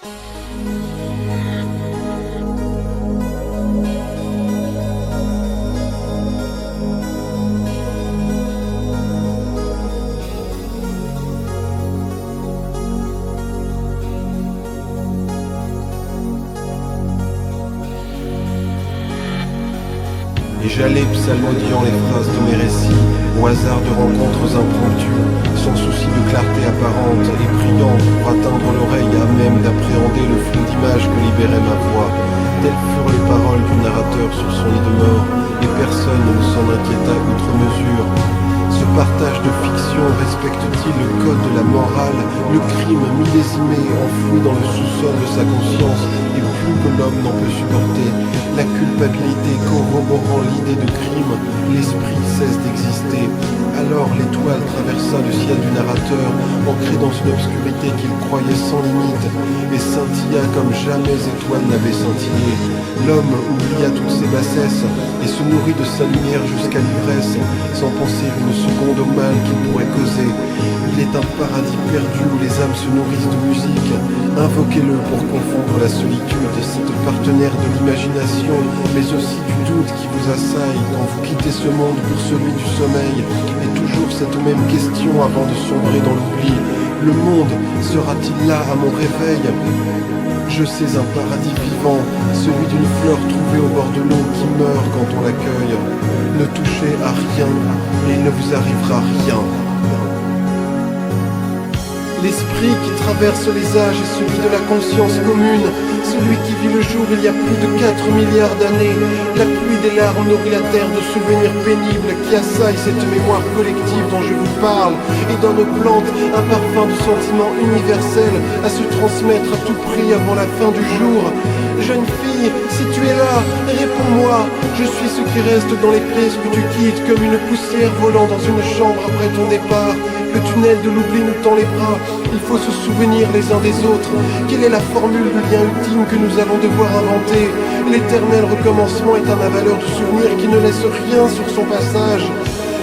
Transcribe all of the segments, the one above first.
Et j'allais psalmodiant les phrases de mes récits, au hasard de rencontres impromptues, sans souci de clarté apparente et priant pour atteindre l'oreille à même d'appréhender le flot d'images que libérait ma voix. Telles furent les paroles du narrateur sur son lit de mort, et personne ne s'en inquiéta outre mesure. Ce partage de fiction respecte-t-il le code de la morale, le crime millésimé enfoui dans le sous-sol de sa conscience et plus que l'homme n'en peut supporter? La culpabilité corroborant l'idée de crime, l'esprit cesse d'exister. Alors l'étoile traversa le ciel du narrateur, ancré dans une obscurité qu'il croyait sans limite, et scintilla comme jamais étoile n'avait scintillé. L'homme oublia toutes ses bassesses et se nourrit de sa lumière jusqu'à l'ivresse, sans penser une seconde au mal qu'il pourrait causer. Il est un paradis perdu où les âmes se nourrissent de musique. Invoquez-le pour confondre la solitude, cette partenaire de l'imagination, mais aussi du doute qui vous assaille quand vous quittez ce monde pour celui du sommeil. Et toujours cette même question avant de sombrer dans l'oubli. Le monde sera-t-il là à mon réveil? Je sais un paradis vivant, celui d'une fleur trouvée au bord de l'eau qui meurt quand on l'accueille. Ne touchez à rien et il ne vous arrivera rien. L'esprit qui traverse les âges est celui de la conscience commune, celui qui vit le jour il y a plus de 4 milliards d'années. La pluie des larmes nourrit la terre de souvenirs pénibles qui assaillent cette mémoire collective dont je vous parle et donne aux plantes un parfum de sentiment universel à se transmettre à tout prix avant la fin du jour. Jeune fille, si tu es là, réponds-moi. Je suis ce qui reste dans les pièces que tu quittes, comme une poussière volant dans une chambre après ton départ. Le tunnel de l'oubli nous tend les bras, il faut se souvenir les uns des autres. Quelle est la formule du lien ultime que nous allons devoir inventer? L'éternel recommencement est un avaleur de souvenirs qui ne laisse rien sur son passage.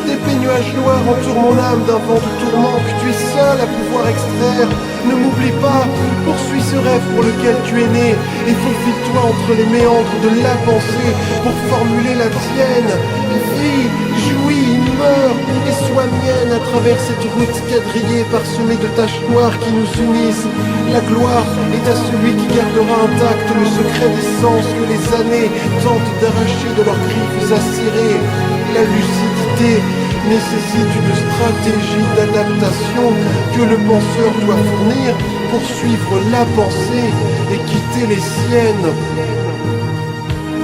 Des nuages noirs entourent mon âme d'un vent de tourment que tu es seul à pouvoir extraire. Ne m'oublie pas, poursuis ce rêve pour lequel tu es né et faufile-toi entre les méandres de la pensée pour formuler la tienne. Vis, jouis, meurs et sois mienne à travers cette route quadrillée parsemée de taches noires qui nous unissent. La gloire est à celui qui gardera intact le secret des sens que les années tentent d'arracher de leurs griffes acérées. La lucidité nécessite une stratégie d'adaptation que le penseur doit fournir pour suivre la pensée et quitter les siennes.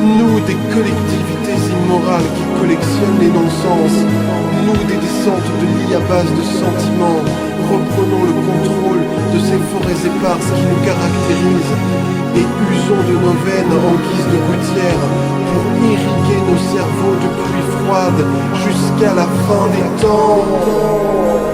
Nous, des collectivités immorales qui collectionnent les non-sens, nous, des descentes de lits à base de sentiments, reprenons le contrôle de ces forêts éparses qui nous caractérisent et usons de nos veines en guise de gouttières pour irriguer nos cerveaux de pluie froide jusqu'à la fin des temps.